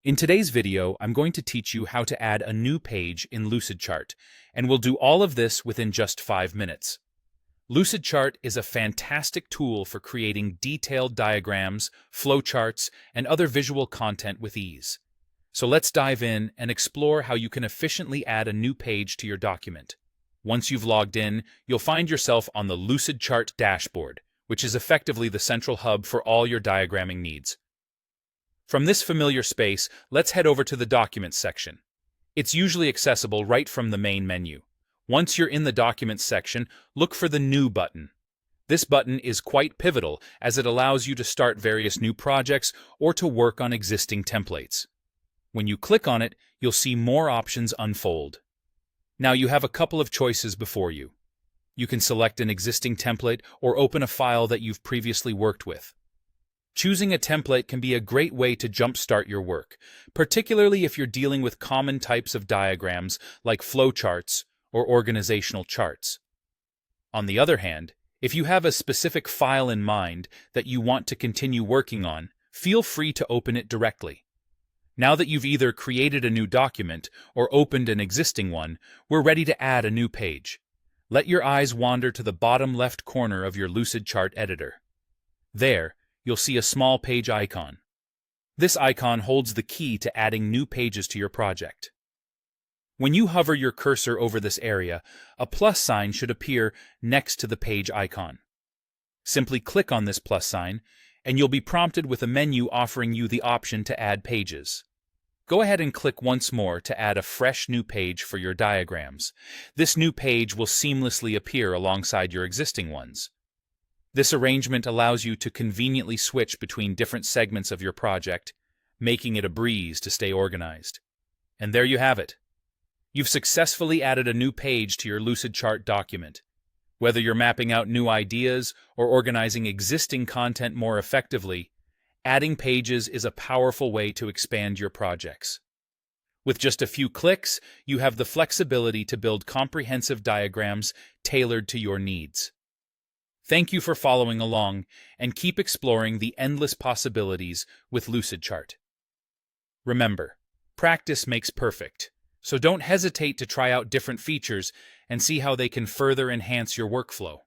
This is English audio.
In today's video, I'm going to teach you how to add a new page in Lucidchart, and we'll do all of this within just 5 minutes. Lucidchart is a fantastic tool for creating detailed diagrams, flowcharts, and other visual content with ease. So let's dive in and explore how you can efficiently add a new page to your document. Once you've logged in, you'll find yourself on the Lucidchart dashboard, which is effectively the central hub for all your diagramming needs. From this familiar space, let's head over to the Documents section. It's usually accessible right from the main menu. Once you're in the Documents section, look for the New button. This button is quite pivotal as it allows you to start various new projects or to work on existing templates. When you click on it, you'll see more options unfold. Now you have a couple of choices before you. You can select an existing template or open a file that you've previously worked with. Choosing a template can be a great way to jumpstart your work, particularly if you're dealing with common types of diagrams like flowcharts or organizational charts. On the other hand, if you have a specific file in mind that you want to continue working on, feel free to open it directly. Now that you've either created a new document or opened an existing one, we're ready to add a new page. Let your eyes wander to the bottom left corner of your Lucidchart editor. There, you'll see a small page icon. This icon holds the key to adding new pages to your project. When you hover your cursor over this area, a plus sign should appear next to the page icon. Simply click on this plus sign, and you'll be prompted with a menu offering you the option to add pages. Go ahead and click once more to add a fresh new page for your diagrams. This new page will seamlessly appear alongside your existing ones. This arrangement allows you to conveniently switch between different segments of your project, making it a breeze to stay organized. And there you have it. You've successfully added a new page to your Lucidchart document. Whether you're mapping out new ideas or organizing existing content more effectively, adding pages is a powerful way to expand your projects. With just a few clicks, you have the flexibility to build comprehensive diagrams tailored to your needs. Thank you for following along, and keep exploring the endless possibilities with Lucidchart. Remember, practice makes perfect, so don't hesitate to try out different features and see how they can further enhance your workflow.